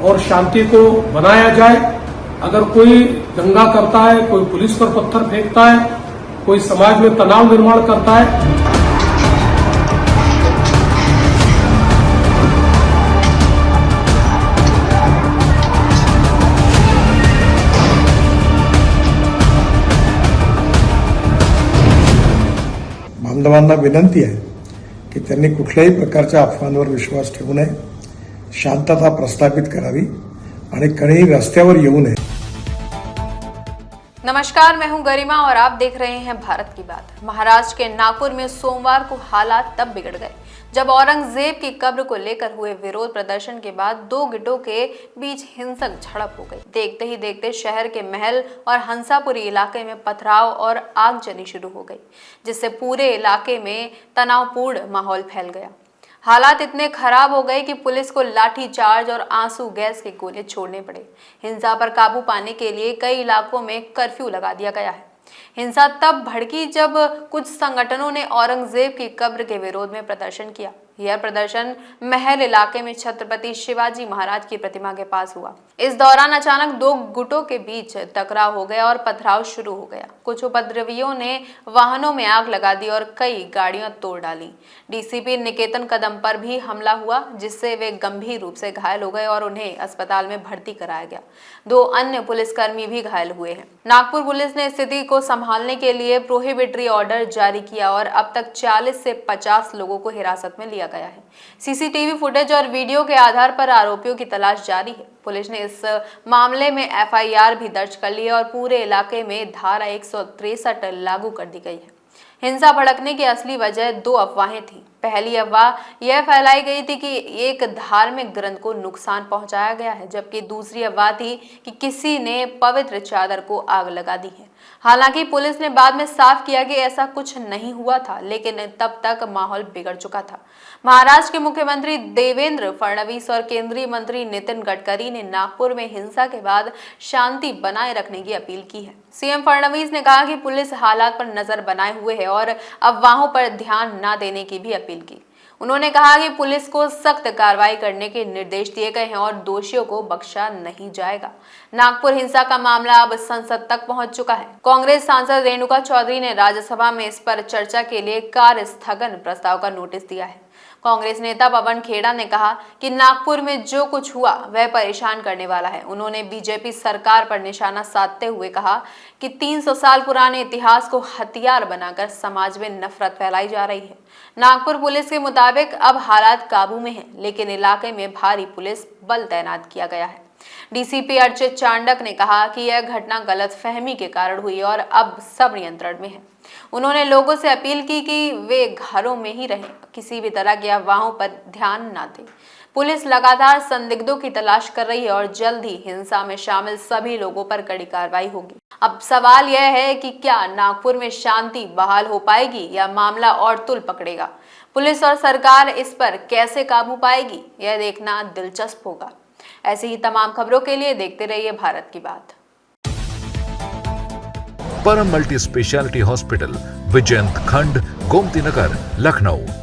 और शांति को बनाया जाए। अगर कोई दंगा करता है, कोई पुलिस पर पत्थर फेंकता है, कोई समाज में तनाव निर्माण करता है, बांधवांना विनंती आहे की त्यांनी कुठल्याही प्रकारच्या अफवांवर विश्वास ठेवू नये, शांतता प्रस्थापित करावी आणि कणीही रस्त्यावर येऊ नये। नमस्कार, मैं हूं गरिमा और आप देख रहे हैं भारत की बात। महाराष्ट्र के नागपुर में सोमवार को हालात तब बिगड़ गए जब औरंगजेब की कब्र को लेकर हुए विरोध प्रदर्शन के बाद दो गुटों के बीच हिंसक झड़प हो गई। देखते ही देखते शहर के महल और हंसापुरी इलाके में पथराव और आगजनी शुरू हो गई, जिससे पूरे इलाके में तनावपूर्ण माहौल फैल गया। हालात इतने खराब हो गए कि पुलिस को लाठी चार्ज और आंसू गैस के गोले छोड़ने पड़े। हिंसा पर काबू पाने के लिए कई इलाकों में कर्फ्यू लगा दिया गया है। हिंसा तब भड़की जब कुछ संगठनों ने औरंगजेब की कब्र के विरोध में प्रदर्शन किया। यह प्रदर्शन महल इलाके में छत्रपति शिवाजी महाराज की प्रतिमा के पास हुआ। इस दौरान अचानक दो गुटों के बीच टकराव हो गया और पथराव शुरू हो गया। कुछ उपद्रवियों ने वाहनों में आग लगा दी और कई गाड़ियां तोड़ डाली। डीसीपी निकेतन कदम पर भी हमला हुआ, जिससे वे गंभीर रूप से घायल हो गए और उन्हें अस्पताल में भर्ती कराया गया। दो अन्य पुलिसकर्मी भी घायल हुए हैं। नागपुर पुलिस ने स्थिति को संभालने के लिए प्रोहिबिटरी ऑर्डर जारी किया और अब तक 40 से 50 लोगों को हिरासत में लिया गया है। सीसीटीवी फुटेज और वीडियो के आधार पर आरोपियों की तलाश जारी है। पुलिस ने इस मामले में एफआईआर भी दर्ज कर ली है और पूरे इलाके में धारा 163 लागू कर दी गई है। हिंसा भड़कने की असली वजह दो अफवाहें थी। पहली अफवाह यह फैलाई गई थी कि एक धार्मिक ग्रंथ को नुकसान पहुंचाया गया है, जबकि दूसरी अफवाह थी कि किसी ने पवित्र चादर को आग लगा दी है। हालांकि पुलिस ने बाद में साफ किया कि ऐसा कुछ नहीं हुआ था, लेकिन तब तक माहौल बिगड़ चुका था। महाराष्ट्र के मुख्यमंत्री देवेंद्र फडणवीस और केंद्रीय मंत्री नितिन गडकरी ने नागपुर में हिंसा के बाद शांति बनाए रखने की अपील की है। सीएम फडणवीस ने कहा कि पुलिस हालात पर नजर बनाए हुए है और अफवाहों पर ध्यान न देने की भी अपील की। उन्होंने कहा कि पुलिस को सख्त कार्रवाई करने के निर्देश दिए गए हैं और दोषियों को बख्शा नहीं जाएगा। नागपुर हिंसा का मामला अब संसद तक पहुंच चुका है। कांग्रेस सांसद रेणुका चौधरी ने राज्यसभा में इस पर चर्चा के लिए कार्य स्थगन प्रस्ताव का नोटिस दिया है। कांग्रेस नेता पवन खेड़ा ने कहा कि नागपुर में जो कुछ हुआ वह परेशान करने वाला है। उन्होंने बीजेपी सरकार पर निशाना साधते हुए कहा कि 300 साल पुराने इतिहास को हथियार बनाकर समाज में नफरत फैलाई जा रही है। नागपुर पुलिस के मुताबिक अब हालात काबू में हैं, लेकिन इलाके में भारी पुलिस बल तैनात किया गया है। डीसीपी अर्चित चांडक ने कहा कि यह घटना गलतफहमी के कारण हुई और अब सब नियंत्रण में है। उन्होंने लोगों से अपील की कि वे घरों में ही रहें, किसी भी तरह की अफवाहों पर ध्यान न दें। पुलिस लगातार संदिग्धों की तलाश कर रही है और जल्द ही हिंसा में शामिल सभी लोगों पर कड़ी कार्रवाई होगी। अब सवाल यह है कि क्या नागपुर में शांति बहाल हो पाएगी या मामला और तुल पकड़ेगा। पुलिस और सरकार इस पर कैसे काबू पाएगी, यह देखना दिलचस्प होगा। ऐसी ही तमाम खबरों के लिए देखते रहिए भारत की बात। परम मल्टी स्पेशलिटी हॉस्पिटल, विजयंत खंड, गोमती नगर, लखनऊ।